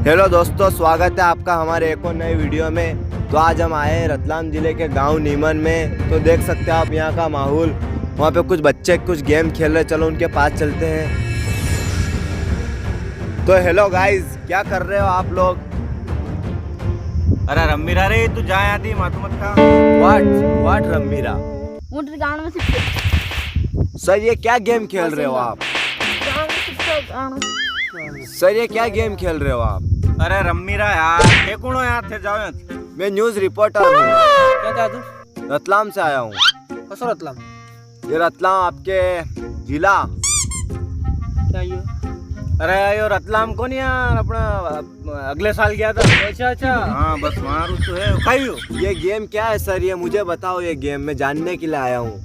Hello दोस्तों, स्वागत है आपका हमारे एक और नए वीडियो में। तो आज हम आए हैं रतलाम जिले के गांव नीमन में। तो देख सकते हैं आप यहाँ का माहौल। वहाँ पे कुछ बच्चे कुछ गेम खेल रहे, चलो उनके पास चलते हैं। तो हेलो गाइस, क्या कर रहे हो आप लोग? अरे रमीरा रे, तू जा आती मत का। व्हाट रमीरा? मोटर गांव में सिर्फ सर ये क्या गेम खेल रहे हो आप? सर ये क्या गेम खेल रहे हो आप? अरे रमीरा यार, ये कौन हो यार? थे जाओ यहाँ। मैं न्यूज रिपोर्टर हूँ। क्या तू? रतलाम से आया हूँ। कसो रतलाम? ये रतलाम आपके जिला। क्या ये? अरे यो रतलाम को नहीं यार, अपना अगले साल गया था। अच्छा हाँ बस वहाँ तो है। खाइयो ये गेम क्या है सर? ये मुझे बताओ। ये गेम मैं जानने के लिए आया हूँ।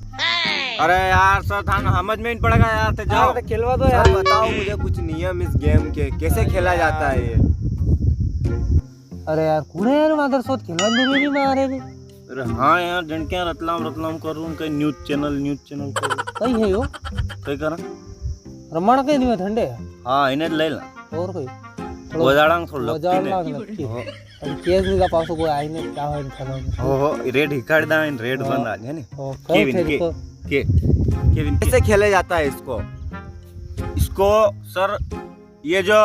अरे यार सर था समझ में नहीं पड़ेगा यार। थे जाओ खेलवा दो सर यार। बताओ मुझे कुछ नियम इस गेम के, कैसे खेला जाता है ये? अरे यार कूड़े यार मादर सोच खेलवा दे नहीं मारे रे। अरे हाँ यार, जनके रतलाम करूँ कहीं न्यूज चैनल करूँ कहीं है यो कहीं करा। रमण के नहीं ठंडे है हाँ इन्हें ले ला और कोई वजाड़ांग थोड़ा लगती वजाड़ ने। लाग लगती है। अभी केस नहीं का पासो कोई आई नहीं क्या है खाना। हो रेड हिकाड़ दा इन रेड बंद आ है नी। ओ केविन कैसे खेला जाता है इसको? इसको सर, ये जो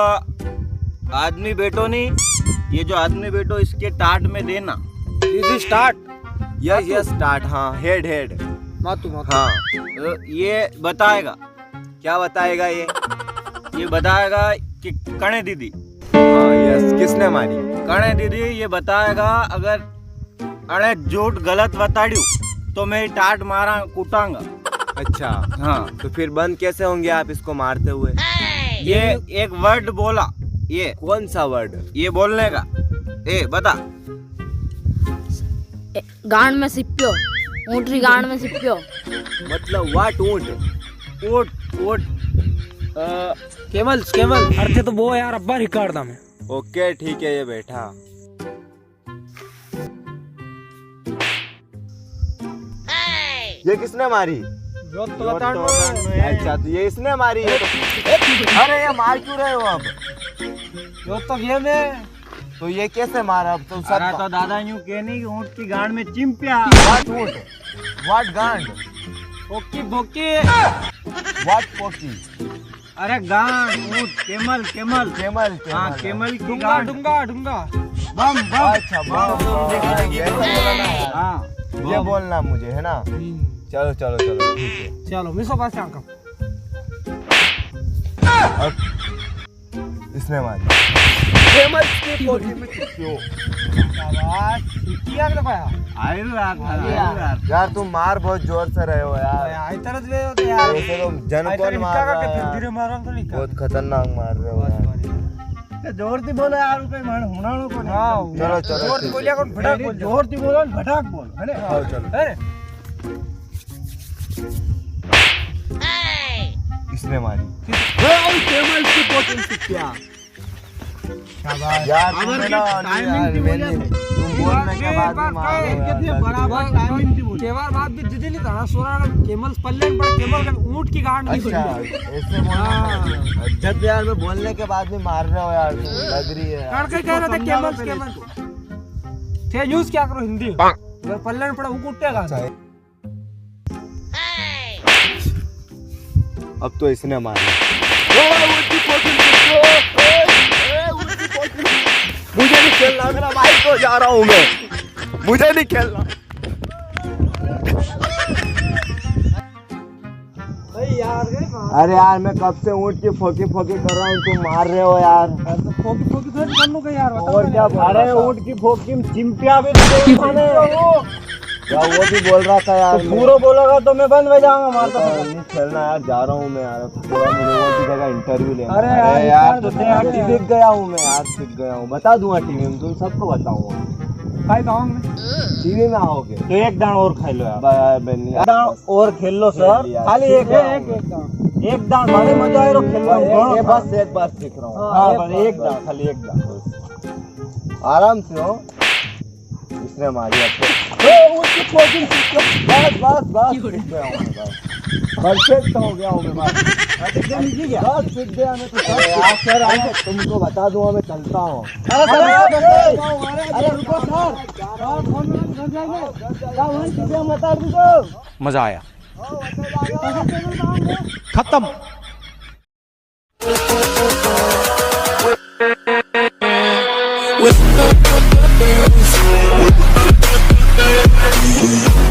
आदमी बैठो नहीं, ये जो आदमी बैठो इसके टाट में देना। Easy start. Yes start. हाँ हेड मातू हाँ। तो ये बताएगा। क्या बताएगा ये? ये बताएगा कि कणे दीदी, हाँ यस, किसने मारी? कणे दीदी ये बताएगा। अगर अरे झूठ गलत बताड़ू तो मैं टाट मारा कूटांगा। अच्छा हाँ तो फिर बंद कैसे होंगे आप इसको मारते हुए? ये एक वर्ड बोला। ये कौन सा वर्ड? ये बोलने का। ए बता। गांड में सिप्पियो, मोटरी गांड में सिप्पियो। मतलब वाट? ऊंट? ओट केवल अर्थे तो वो यार अब्बा रिकॉर्ड में। ओके ठीक है, ये बैठा। ये किसने मारी? जो तो अच्छा तो ये इसने मारी है। अरे ये मार क्यों रहे हो आप? जो तो गेम है। तो ये कैसे मारा? अब तो अरे सब तो दादा यूं कहनी कि ऊँट की गांड में चिंपिया। वाट ऊंट? वाट गांड? बोकी वाट पोकी? अरे गांड ऊँट, केमल केमल? हाँ केमल की डूंगा गांड। बम अच्छा बम। ये तो बोलना है। हाँ ये बोलना मुझे है ना। चलो ठीक है। चलो मिसो पास आंका। अब इसने मारी। केमल की पोकी में क्यों? शाबाश किया के पाया। यार तुम मार बहुत जोर से रहे हो यार। आई तरह ले होते यार। ऐसे तो जन कौन मार रहा है यार? धीरे मारो तो नहीं बहुत खतरनाक मार रहे हो यार। जोर से बोलो यार, रुपए हुनाणो को हां चलो जोर ठीक बोलिया कौन फटाक बोल। जोर से बोलो भटाक बोल है ना। आओ चलो। अरे इसने मारी। केमल की पोटल से क्या? शाबाश यार तुमने ना टाइमिंग तुम बोलने के बाद भी मार रहे हो यार। बराबर टाइमिंग थी बोल। केवार बात भी जिजली था सोरा केमल पल्लेन पर केमल का ऊंट की गांड नहीं अच्छा सुनी। ऐसे बोलना। जब यार मैं बोलने के बाद भी मार रहे हो यार, तुम लग रही है यार। काट के कह रहे थे केमल थे यूज क्या करो हिंदी अगर पल्लेन पड़ा वो कुटेगा। अब तो इसने मारा। मुझे नहीं खेलना, मेरा भाई को जा रहा हूँ मैं। मुझे नहीं खेलना। अरे यार मैं कब से ऊँट की फोकी कर रहा हूँ, तुम मार रहे हो यार। फोकी थोड़ी करनो का यार। और क्या बोल रहा अरे था? ऊँट की फोकी में चिंपिया भी क्या वो भी बोल रहा था यार। पूरा बोलोगा तो मैं बंद हो जाऊंगा मारता। नहीं खेलना यार, जा रहा हूँ मैं यार। थोड़ा मुझे वो की जगह इंटरव्यू लेना। अरे यार तो सीख गया हूँ मैं यार, सीख गया हूँ। बता दूंगा टीवी में, तुम सबको बताऊंगा। भाई गांव में टीवी में आओगे तो एक दान और खाई लो यार। यार दान और खेल लो सर। खाली एक दान बड़े मजा आए खेल लो। बस एक बार सीख रहा हूँ। हाँ एक दान, खाली एक दान। आराम से हो। इसने मारी आपको। बस परफेक्ट हो गया हूँ मैं। तुमको बता दूंगा मैं चलता हूँ। मजा आया। खत्म।